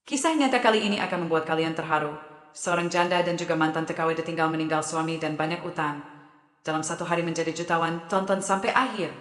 Kisah nyata kali ini akan membuat kalian terharu. Seorang janda dan juga mantan TKW ditinggal meninggal suami dan banyak utang. Dalam satu hari menjadi jutawan, tonton sampai akhir.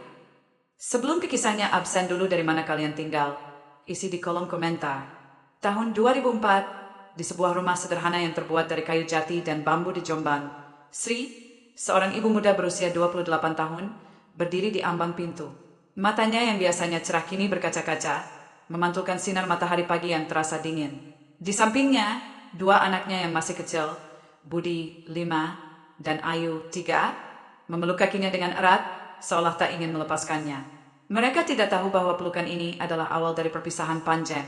Sebelum ke kisahnya, absen dulu dari mana kalian tinggal. Isi di kolom komentar. Tahun 2004, di sebuah rumah sederhana yang terbuat dari kayu jati dan bambu di Jombang, Sri, seorang ibu muda berusia 28 tahun, berdiri di ambang pintu. Matanya yang biasanya cerah kini berkaca-kaca, memantulkan sinar matahari pagi yang terasa dingin. Di sampingnya, dua anaknya yang masih kecil, Budi 5 dan Ayu 3, memeluk kakinya dengan erat, seolah tak ingin melepaskannya. Mereka tidak tahu bahwa pelukan ini adalah awal dari perpisahan panjang.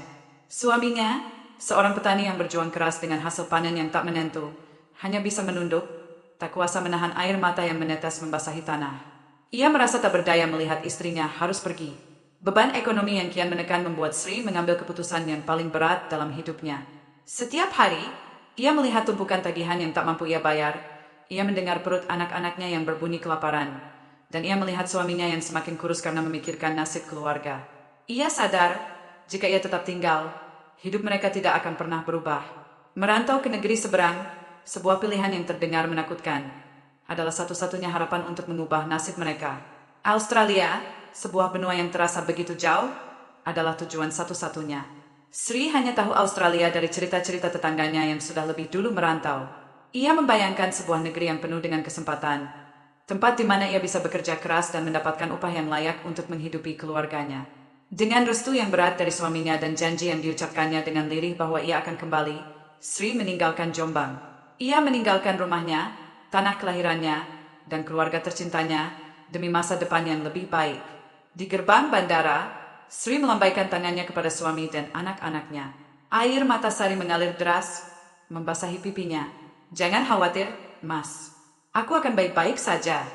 Suaminya, seorang petani yang berjuang keras dengan hasil panen yang tak menentu, hanya bisa menunduk, tak kuasa menahan air mata yang menetes membasahi tanah. Ia merasa tak berdaya melihat istrinya harus pergi. Beban ekonomi yang kian menekan membuat Sri mengambil keputusan yang paling berat dalam hidupnya. Setiap hari, ia melihat tumpukan tagihan yang tak mampu ia bayar. Ia mendengar perut anak-anaknya yang berbunyi kelaparan. Dan ia melihat suaminya yang semakin kurus karena memikirkan nasib keluarga. Ia sadar, jika ia tetap tinggal, hidup mereka tidak akan pernah berubah. Merantau ke negeri seberang, sebuah pilihan yang terdengar menakutkan, adalah satu-satunya harapan untuk mengubah nasib mereka. Australia, sebuah benua yang terasa begitu jauh, adalah tujuan satu-satunya. Sri hanya tahu Australia dari cerita-cerita tetangganya yang sudah lebih dulu merantau. Ia membayangkan sebuah negeri yang penuh dengan kesempatan, tempat di mana ia bisa bekerja keras dan mendapatkan upah yang layak untuk menghidupi keluarganya. Dengan restu yang berat dari suaminya dan janji yang diucapkannya dengan lirih bahwa ia akan kembali, Sri meninggalkan Jombang. Ia meninggalkan rumahnya, tanah kelahirannya, dan keluarga tercintanya demi masa depan yang lebih baik. Di gerbang bandara, Sri melambaikan tangannya kepada suami dan anak-anaknya. Air mata Sari mengalir deras, membasahi pipinya. Jangan khawatir, Mas. Aku akan baik-baik saja.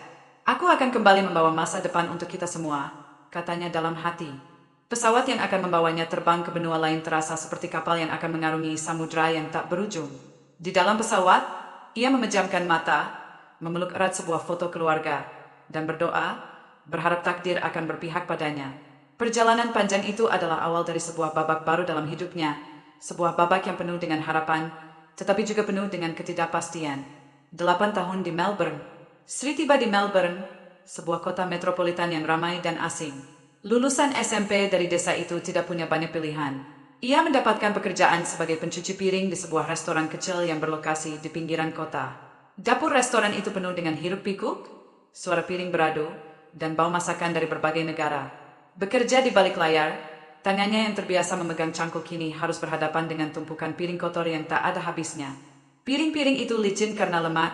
Aku akan kembali membawa masa depan untuk kita semua, katanya dalam hati. Pesawat yang akan membawanya terbang ke benua lain terasa seperti kapal yang akan mengarungi samudra yang tak berujung. Di dalam pesawat, ia memejamkan mata, memeluk erat sebuah foto keluarga, dan berdoa, berharap takdir akan berpihak padanya. Perjalanan panjang itu adalah awal dari sebuah babak baru dalam hidupnya, sebuah babak yang penuh dengan harapan, tetapi juga penuh dengan ketidakpastian. 8 tahun di Melbourne. Sri tiba di Melbourne, sebuah kota metropolitan yang ramai dan asing. Lulusan SMP dari desa itu tidak punya banyak pilihan. Ia mendapatkan pekerjaan sebagai pencuci piring di sebuah restoran kecil yang berlokasi di pinggiran kota. Dapur restoran itu penuh dengan hiruk-pikuk, suara piring beradu, dan bau masakan dari berbagai negara. Bekerja di balik layar, tangannya yang terbiasa memegang cangkul kini harus berhadapan dengan tumpukan piring kotor yang tak ada habisnya. Piring-piring itu licin karena lemak,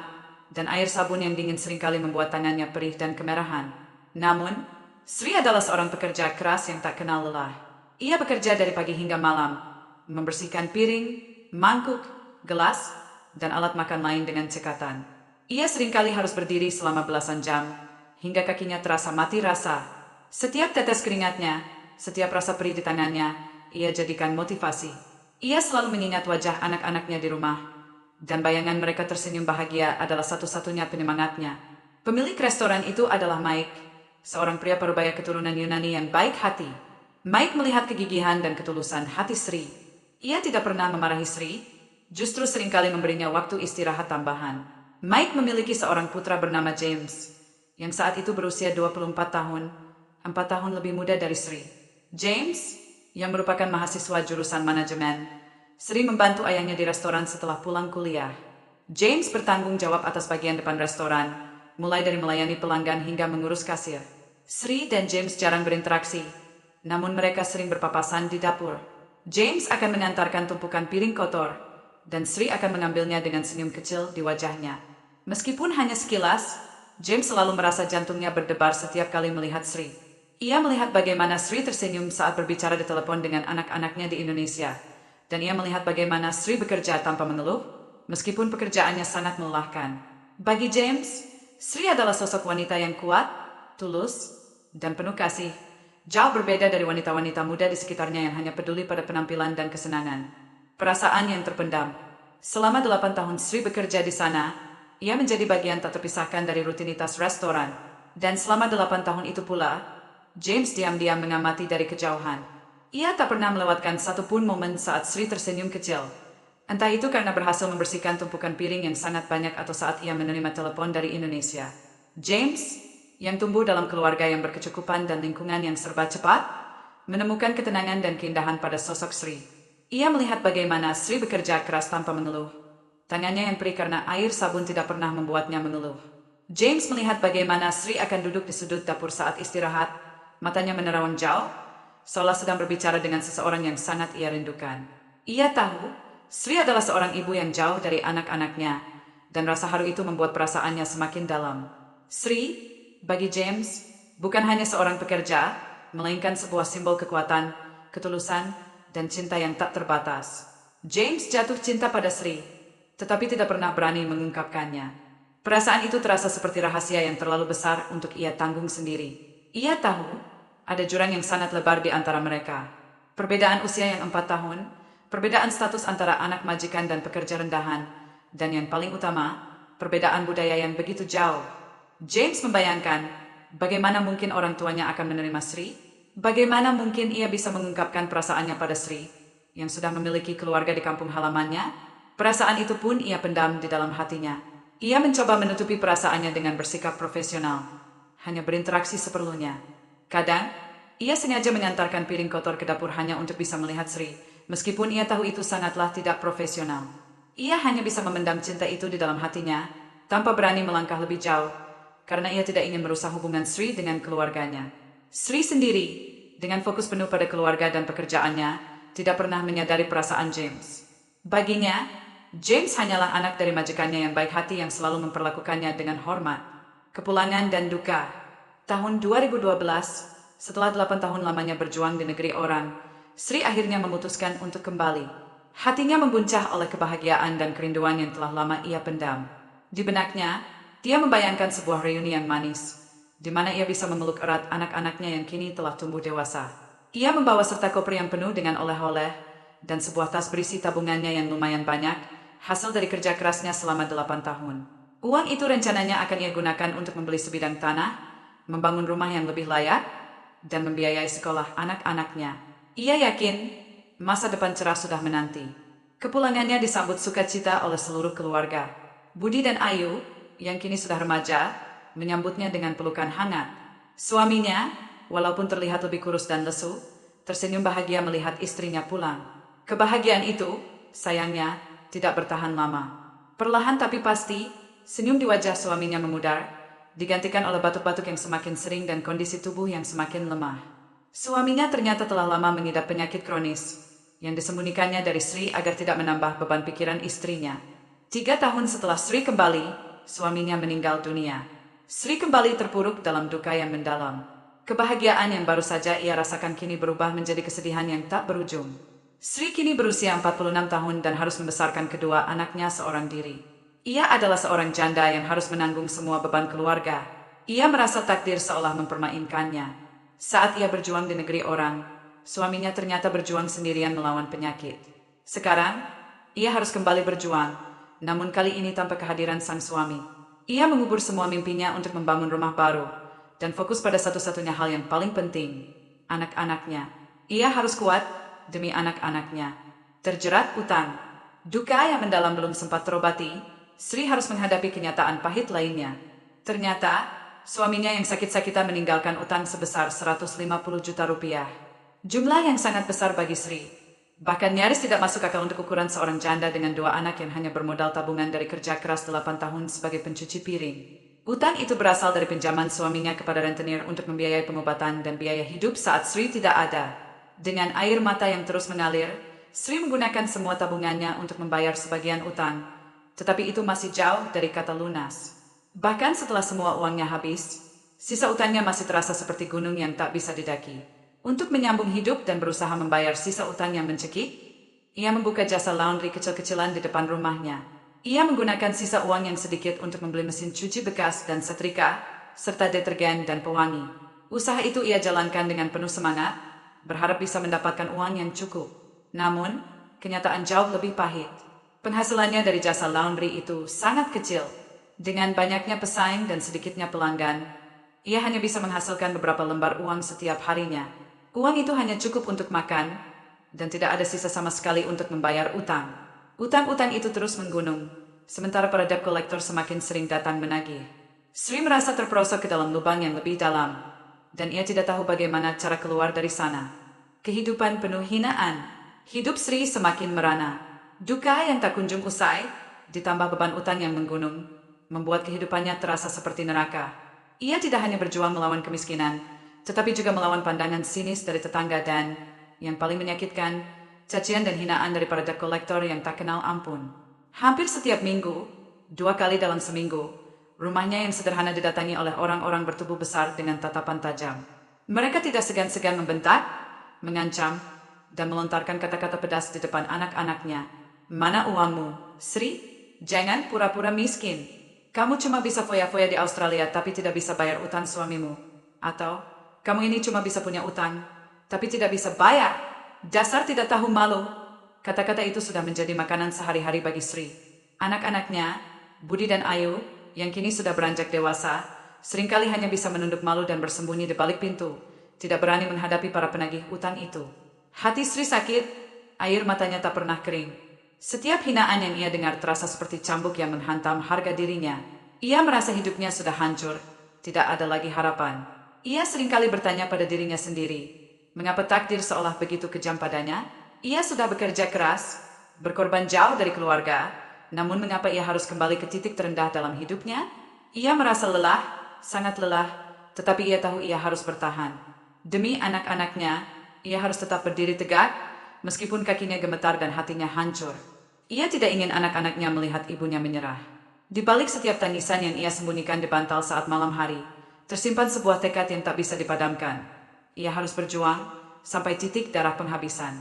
dan air sabun yang dingin seringkali membuat tangannya perih dan kemerahan. Namun, Sri adalah seorang pekerja keras yang tak kenal lelah. Ia bekerja dari pagi hingga malam, membersihkan piring, mangkuk, gelas, dan alat makan lain dengan cekatan. Ia seringkali harus berdiri selama belasan jam, hingga kakinya terasa mati rasa. Setiap tetes keringatnya, setiap rasa perih di tangannya, ia jadikan motivasi. Ia selalu mengingat wajah anak-anaknya di rumah, dan bayangan mereka tersenyum bahagia adalah satu-satunya penyemangatnya. Pemilik restoran itu adalah Mike, seorang pria parubaya keturunan Yunani yang baik hati. Mike melihat kegigihan dan ketulusan hati Sri. Ia tidak pernah memarahi Sri, justru seringkali memberinya waktu istirahat tambahan. Mike memiliki seorang putra bernama James, yang saat itu berusia 24 tahun, 4 tahun lebih muda dari Sri. James, yang merupakan mahasiswa jurusan manajemen, sering membantu ayahnya di restoran setelah pulang kuliah. James bertanggung jawab atas bagian depan restoran, mulai dari melayani pelanggan hingga mengurus kasir. Sri dan James jarang berinteraksi, namun mereka sering berpapasan di dapur. James akan mengantarkan tumpukan piring kotor, dan Sri akan mengambilnya dengan senyum kecil di wajahnya. Meskipun hanya sekilas, James selalu merasa jantungnya berdebar setiap kali melihat Sri. Ia melihat bagaimana Sri tersenyum saat berbicara di telepon dengan anak-anaknya di Indonesia, dan ia melihat bagaimana Sri bekerja tanpa mengeluh, meskipun pekerjaannya sangat melelahkan. Bagi James, Sri adalah sosok wanita yang kuat, tulus, dan penuh kasih, jauh berbeda dari wanita-wanita muda di sekitarnya yang hanya peduli pada penampilan dan kesenangan. Perasaan yang terpendam. Selama 8 tahun Sri bekerja di sana, ia menjadi bagian tak terpisahkan dari rutinitas restoran, dan selama 8 tahun itu pula, James diam-diam mengamati dari kejauhan. Ia tak pernah melewatkan satupun momen saat Sri tersenyum kecil. Entah itu karena berhasil membersihkan tumpukan piring yang sangat banyak atau saat ia menerima telepon dari Indonesia. James, yang tumbuh dalam keluarga yang berkecukupan dan lingkungan yang serba cepat, menemukan ketenangan dan keindahan pada sosok Sri. Ia melihat bagaimana Sri bekerja keras tanpa mengeluh. Tangannya yang perih karena air sabun tidak pernah membuatnya mengeluh. James melihat bagaimana Sri akan duduk di sudut dapur saat istirahat, matanya menerawang jauh, seolah sedang berbicara dengan seseorang yang sangat ia rindukan. Ia tahu, Sri adalah seorang ibu yang jauh dari anak-anaknya, dan rasa haru itu membuat perasaannya semakin dalam. Sri, bagi James, bukan hanya seorang pekerja, melainkan sebuah simbol kekuatan, ketulusan, dan cinta yang tak terbatas. James jatuh cinta pada Sri, tetapi tidak pernah berani mengungkapkannya. Perasaan itu terasa seperti rahasia yang terlalu besar untuk ia tanggung sendiri. Ia tahu, ada jurang yang sangat lebar di antara mereka. Perbedaan usia yang 4 tahun, perbedaan status antara anak majikan dan pekerja rendahan, dan yang paling utama, perbedaan budaya yang begitu jauh. James membayangkan, bagaimana mungkin orang tuanya akan menerima Sri? Bagaimana mungkin ia bisa mengungkapkan perasaannya pada Sri, yang sudah memiliki keluarga di kampung halamannya? Perasaan itu pun ia pendam di dalam hatinya. Ia mencoba menutupi perasaannya dengan bersikap profesional, hanya berinteraksi seperlunya. Kadang, ia sengaja menyantarkan piring kotor ke dapur hanya untuk bisa melihat Sri, meskipun ia tahu itu sangatlah tidak profesional. Ia hanya bisa memendam cinta itu di dalam hatinya, tanpa berani melangkah lebih jauh, karena ia tidak ingin merusak hubungan Sri dengan keluarganya. Sri sendiri, dengan fokus penuh pada keluarga dan pekerjaannya, tidak pernah menyadari perasaan James. Baginya, James hanyalah anak dari majikannya yang baik hati yang selalu memperlakukannya dengan hormat. Kepulangan dan duka. Tahun 2012, setelah 8 tahun lamanya berjuang di negeri orang, Sri akhirnya memutuskan untuk kembali. Hatinya membuncah oleh kebahagiaan dan kerinduan yang telah lama ia pendam. Di benaknya, dia membayangkan sebuah reuni yang manis, di mana ia bisa memeluk erat anak-anaknya yang kini telah tumbuh dewasa. Ia membawa serta koper yang penuh dengan oleh-oleh, dan sebuah tas berisi tabungannya yang lumayan banyak, hasil dari kerja kerasnya selama 8 tahun. Uang itu rencananya akan ia gunakan untuk membeli sebidang tanah, membangun rumah yang lebih layak, dan membiayai sekolah anak-anaknya. Ia yakin masa depan cerah sudah menanti. Kepulangannya disambut sukacita oleh seluruh keluarga. Budi dan Ayu, yang kini sudah remaja, menyambutnya dengan pelukan hangat. Suaminya, walaupun terlihat lebih kurus dan lesu, tersenyum bahagia melihat istrinya pulang. Kebahagiaan itu, sayangnya, tidak bertahan lama. Perlahan tapi pasti, senyum di wajah suaminya memudar, digantikan oleh batuk-batuk yang semakin sering dan kondisi tubuh yang semakin lemah. Suaminya ternyata telah lama mengidap penyakit kronis, yang disembunyikannya dari Sri agar tidak menambah beban pikiran istrinya. 3 tahun setelah Sri kembali, suaminya meninggal dunia. Sri kembali terpuruk dalam duka yang mendalam. Kebahagiaan yang baru saja ia rasakan kini berubah menjadi kesedihan yang tak berujung. Sri kini berusia 46 tahun dan harus membesarkan kedua anaknya seorang diri. Ia adalah seorang janda yang harus menanggung semua beban keluarga. Ia merasa takdir seolah mempermainkannya. Saat ia berjuang di negeri orang, suaminya ternyata berjuang sendirian melawan penyakit. Sekarang, ia harus kembali berjuang, namun kali ini tanpa kehadiran sang suami. Ia mengubur semua mimpinya untuk membangun rumah baru, dan fokus pada satu-satunya hal yang paling penting, anak-anaknya. Ia harus kuat demi anak-anaknya. Terjerat utang. Duka yang mendalam belum sempat terobati, Sri harus menghadapi kenyataan pahit lainnya. Ternyata, suaminya yang sakit-sakitan meninggalkan utang sebesar 150 juta rupiah. Jumlah yang sangat besar bagi Sri. Bahkan nyaris tidak masuk akal untuk ukuran seorang janda dengan 2 anak yang hanya bermodal tabungan dari kerja keras 8 tahun sebagai pencuci piring. Utang itu berasal dari pinjaman suaminya kepada rentenir untuk membiayai pengobatan dan biaya hidup saat Sri tidak ada. Dengan air mata yang terus mengalir, Sri menggunakan semua tabungannya untuk membayar sebagian utang, tetapi itu masih jauh dari kata lunas. Bahkan setelah semua uangnya habis, sisa utangnya masih terasa seperti gunung yang tak bisa didaki. Untuk menyambung hidup dan berusaha membayar sisa utang yang mencekik, ia membuka jasa laundry kecil-kecilan di depan rumahnya. Ia menggunakan sisa uang yang sedikit untuk membeli mesin cuci bekas dan setrika, serta detergen dan pewangi. Usaha itu ia jalankan dengan penuh semangat, berharap bisa mendapatkan uang yang cukup. Namun, kenyataan jauh lebih pahit. Penghasilannya dari jasa laundry itu sangat kecil. Dengan banyaknya pesaing dan sedikitnya pelanggan, ia hanya bisa menghasilkan beberapa lembar uang setiap harinya. Uang itu hanya cukup untuk makan, dan tidak ada sisa sama sekali untuk membayar utang. Utang-utang itu terus menggunung, sementara para debt collector semakin sering datang menagih. Sri merasa terperosok ke dalam lubang yang lebih dalam, dan ia tidak tahu bagaimana cara keluar dari sana. Kehidupan penuh hinaan. Hidup Sri semakin merana. Duka yang tak kunjung usai, ditambah beban utang yang menggunung, membuat kehidupannya terasa seperti neraka. Ia tidak hanya berjuang melawan kemiskinan, tetapi juga melawan pandangan sinis dari tetangga dan, yang paling menyakitkan, cacian dan hinaan dari para debt collector yang tak kenal ampun. Hampir setiap minggu, 2 kali dalam seminggu, rumahnya yang sederhana didatangi oleh orang-orang bertubuh besar dengan tatapan tajam. Mereka tidak segan-segan membentak, mengancam, dan melontarkan kata-kata pedas di depan anak-anaknya. Mana uangmu, Sri? Jangan pura-pura miskin. Kamu cuma bisa foya-foya di Australia tapi tidak bisa bayar utang suamimu. Atau, kamu ini cuma bisa punya utang, tapi tidak bisa bayar. Dasar tidak tahu malu. Kata-kata itu sudah menjadi makanan sehari-hari bagi Sri. Anak-anaknya, Budi dan Ayu, yang kini sudah beranjak dewasa, seringkali hanya bisa menunduk malu dan bersembunyi di balik pintu, tidak berani menghadapi para penagih utang itu. Hati Sri sakit, air matanya tak pernah kering. Setiap hinaan yang ia dengar terasa seperti cambuk yang menghantam harga dirinya. Ia merasa hidupnya sudah hancur, tidak ada lagi harapan. Ia seringkali bertanya pada dirinya sendiri, mengapa takdir seolah begitu kejam padanya? Ia sudah bekerja keras, berkorban jauh dari keluarga, namun mengapa ia harus kembali ke titik terendah dalam hidupnya? Ia merasa lelah, sangat lelah, tetapi ia tahu ia harus bertahan. Demi anak-anaknya, ia harus tetap berdiri tegak, meskipun kakinya gemetar dan hatinya hancur. Ia tidak ingin anak-anaknya melihat ibunya menyerah. Di balik setiap tangisan yang ia sembunyikan di bantal saat malam hari, tersimpan sebuah tekad yang tak bisa dipadamkan. Ia harus berjuang sampai titik darah penghabisan.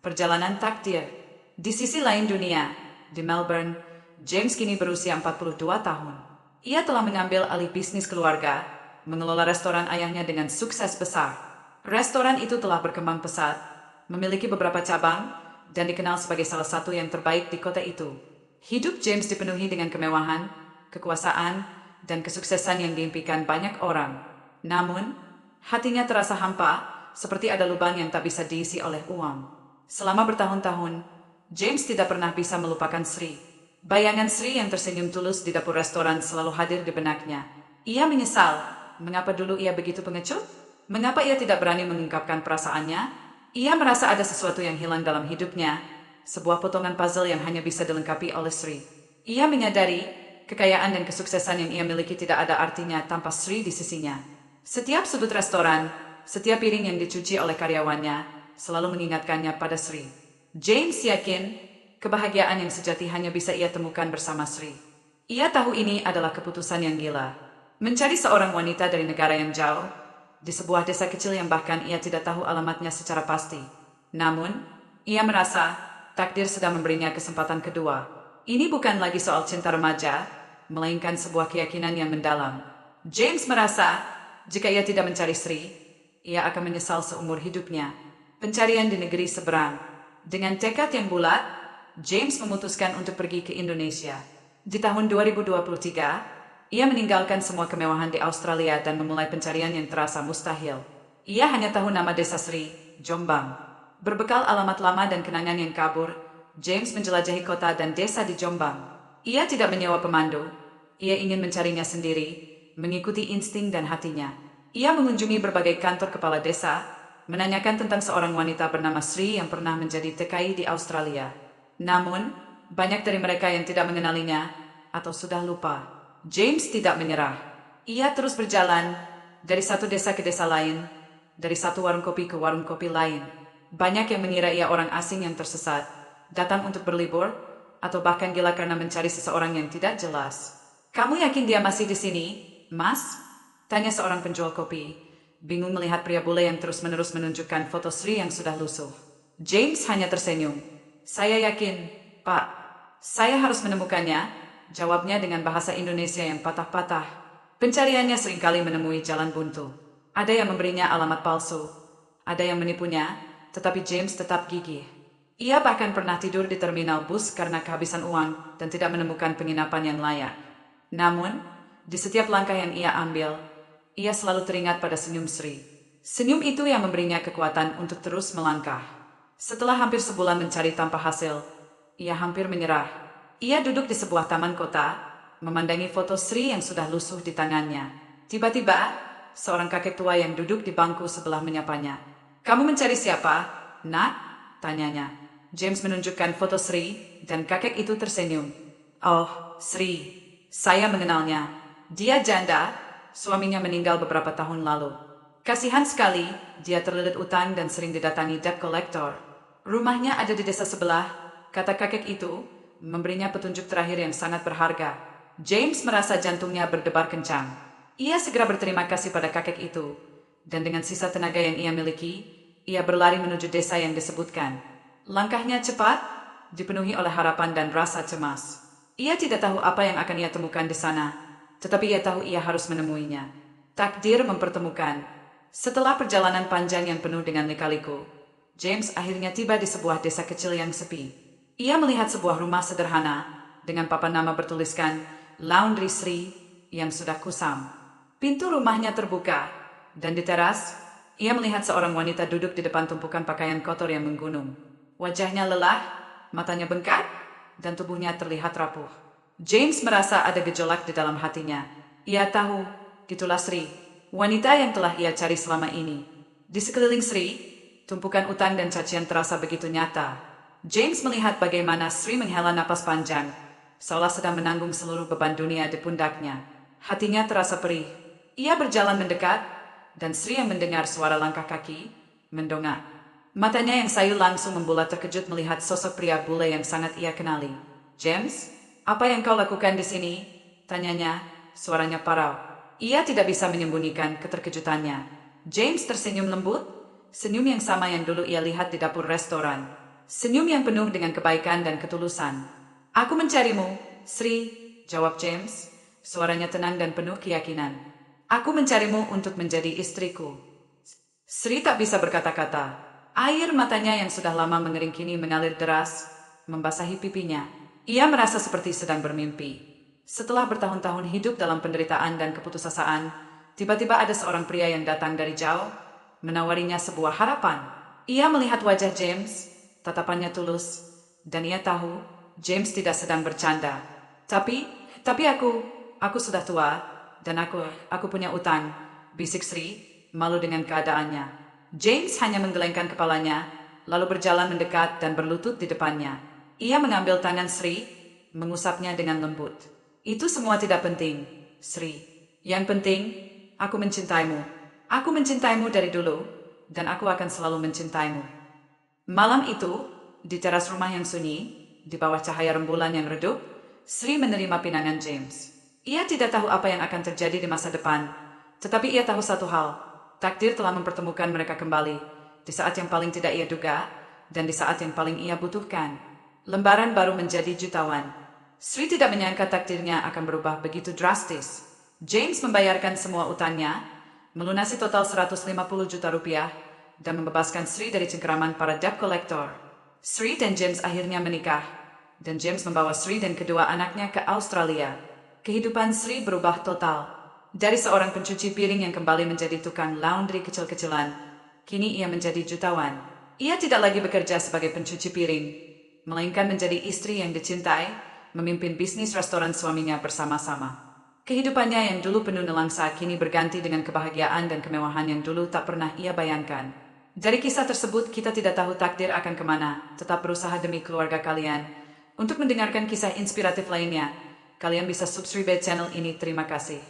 Perjalanan takdir. Di sisi lain dunia, di Melbourne, James kini berusia 42 tahun. Ia telah mengambil alih bisnis keluarga, mengelola restoran ayahnya dengan sukses besar. Restoran itu telah berkembang pesat, memiliki beberapa cabang, dan dikenal sebagai salah satu yang terbaik di kota itu. Hidup James dipenuhi dengan kemewahan, kekuasaan, dan kesuksesan yang diimpikan banyak orang. Namun, hatinya terasa hampa, seperti ada lubang yang tak bisa diisi oleh uang. Selama bertahun-tahun, James tidak pernah bisa melupakan Sri. Bayangan Sri yang tersenyum tulus di dapur restoran selalu hadir di benaknya. Ia menyesal, mengapa dulu ia begitu pengecut? Mengapa ia tidak berani mengungkapkan perasaannya? Ia merasa ada sesuatu yang hilang dalam hidupnya, sebuah potongan puzzle yang hanya bisa dilengkapi oleh Sri. Ia menyadari, kekayaan dan kesuksesan yang ia miliki tidak ada artinya tanpa Sri di sisinya. Setiap sudut restoran, setiap piring yang dicuci oleh karyawannya, selalu mengingatkannya pada Sri. James yakin, kebahagiaan yang sejati hanya bisa ia temukan bersama Sri. Ia tahu ini adalah keputusan yang gila. Mencari seorang wanita dari negara yang jauh, di sebuah desa kecil yang bahkan ia tidak tahu alamatnya secara pasti. Namun, ia merasa takdir sedang memberinya kesempatan kedua. Ini bukan lagi soal cinta remaja, melainkan sebuah keyakinan yang mendalam. James merasa, jika ia tidak mencari Sri, ia akan menyesal seumur hidupnya. Pencarian di negeri seberang. Dengan tekad yang bulat, James memutuskan untuk pergi ke Indonesia. Di tahun 2023, ia meninggalkan semua kemewahan di Australia dan memulai pencarian yang terasa mustahil. Ia hanya tahu nama desa Sri, Jombang. Berbekal alamat lama dan kenangan yang kabur, James menjelajahi kota dan desa di Jombang. Ia tidak menyewa pemandu. Ia ingin mencarinya sendiri, mengikuti insting dan hatinya. Ia mengunjungi berbagai kantor kepala desa, menanyakan tentang seorang wanita bernama Sri yang pernah menjadi TKI di Australia. Namun, banyak dari mereka yang tidak mengenalinya atau sudah lupa. James tidak menyerah. Ia terus berjalan dari satu desa ke desa lain, dari satu warung kopi ke warung kopi lain. Banyak yang mengira ia orang asing yang tersesat, datang untuk berlibur, atau bahkan gila karena mencari seseorang yang tidak jelas. Kamu yakin dia masih di sini, Mas? Tanya seorang penjual kopi, bingung melihat pria bule yang terus-menerus menunjukkan foto Sri yang sudah lusuh. James hanya tersenyum. Saya yakin, Pak. Saya harus menemukannya, jawabnya dengan bahasa Indonesia yang patah-patah. Pencariannya seringkali menemui jalan buntu. Ada yang memberinya alamat palsu, ada yang menipunya, tetapi James tetap gigih. Ia bahkan pernah tidur di terminal bus karena kehabisan uang dan tidak menemukan penginapan yang layak. Namun, di setiap langkah yang ia ambil, ia selalu teringat pada senyum Sri. Senyum itu yang memberinya kekuatan untuk terus melangkah. Setelah hampir sebulan mencari tanpa hasil, ia hampir menyerah. Ia duduk di sebuah taman kota, memandangi foto Sri yang sudah lusuh di tangannya. Tiba-tiba, seorang kakek tua yang duduk di bangku sebelah menyapanya. "Kamu mencari siapa, Nak?" tanyanya. James menunjukkan foto Sri, dan kakek itu tersenyum. "Oh, Sri, saya mengenalnya. Dia janda, suaminya meninggal beberapa tahun lalu. Kasihan sekali, dia terlilit utang dan sering didatangi debt collector. Rumahnya ada di desa sebelah," kata kakek itu, memberinya petunjuk terakhir yang sangat berharga. James merasa jantungnya berdebar kencang. Ia segera berterima kasih pada kakek itu, dan dengan sisa tenaga yang ia miliki, ia berlari menuju desa yang disebutkan. Langkahnya cepat, dipenuhi oleh harapan dan rasa cemas. Ia tidak tahu apa yang akan ia temukan di sana, tetapi ia tahu ia harus menemuinya. Takdir mempertemukan. Setelah perjalanan panjang yang penuh dengan lika-liku, James akhirnya tiba di sebuah desa kecil yang sepi. Ia melihat sebuah rumah sederhana dengan papan nama bertuliskan Laundry Sri yang sudah kusam. Pintu rumahnya terbuka, dan di teras, ia melihat seorang wanita duduk di depan tumpukan pakaian kotor yang menggunung. Wajahnya lelah, matanya bengkak, dan tubuhnya terlihat rapuh. James merasa ada gejolak di dalam hatinya. Ia tahu, gitulah Sri, wanita yang telah ia cari selama ini. Di sekeliling Sri, tumpukan utang dan cacian terasa begitu nyata. James melihat bagaimana Sri menghela napas panjang, seolah sedang menanggung seluruh beban dunia di pundaknya. Hatinya terasa perih. Ia berjalan mendekat, dan Sri yang mendengar suara langkah kaki, mendongak. Matanya yang sayu langsung membulat terkejut melihat sosok pria bule yang sangat ia kenali. "James, apa yang kau lakukan di sini?" tanyanya, suaranya parau. Ia tidak bisa menyembunyikan keterkejutannya. James tersenyum lembut, senyum yang sama yang dulu ia lihat di dapur restoran. Senyum yang penuh dengan kebaikan dan ketulusan. "Aku mencarimu, Sri," jawab James, suaranya tenang dan penuh keyakinan. "Aku mencarimu untuk menjadi istriku." Sri tak bisa berkata-kata. Air matanya yang sudah lama mengering kini mengalir deras, membasahi pipinya. Ia merasa seperti sedang bermimpi. Setelah bertahun-tahun hidup dalam penderitaan dan keputusasaan, tiba-tiba ada seorang pria yang datang dari jauh, menawarinya sebuah harapan. Ia melihat wajah James, tatapannya tulus, dan ia tahu James tidak sedang bercanda. Tapi aku sudah tua, dan aku punya utang, bisik Sri, malu dengan keadaannya. James hanya menggelengkan kepalanya, lalu berjalan mendekat dan berlutut di depannya. Ia mengambil tangan Sri, mengusapnya dengan lembut. "Itu semua tidak penting, Sri. Yang penting, aku mencintaimu. Aku mencintaimu dari dulu, dan aku akan selalu mencintaimu." Malam itu, di teras rumah yang sunyi, di bawah cahaya rembulan yang redup, Sri menerima pinangan James. Ia tidak tahu apa yang akan terjadi di masa depan, tetapi ia tahu satu hal. Takdir telah mempertemukan mereka kembali, di saat yang paling tidak ia duga, dan di saat yang paling ia butuhkan. Lembaran baru menjadi jutawan. Sri tidak menyangka takdirnya akan berubah begitu drastis. James membayarkan semua utangnya, melunasi total 150 juta rupiah, dan membebaskan Sri dari cengkeraman para debt collector. Sri dan James akhirnya menikah, dan James membawa Sri dan kedua anaknya ke Australia. Kehidupan Sri berubah total. Dari seorang pencuci piring yang kembali menjadi tukang laundry kecil-kecilan, kini ia menjadi jutawan. Ia tidak lagi bekerja sebagai pencuci piring, melainkan menjadi istri yang dicintai, memimpin bisnis restoran suaminya bersama-sama. Kehidupannya yang dulu penuh nelangsa kini berganti dengan kebahagiaan dan kemewahan yang dulu tak pernah ia bayangkan. Dari kisah tersebut kita tidak tahu takdir akan kemana, tetap berusaha demi keluarga kalian. Untuk mendengarkan kisah inspiratif lainnya, kalian bisa subscribe channel ini. Terima kasih.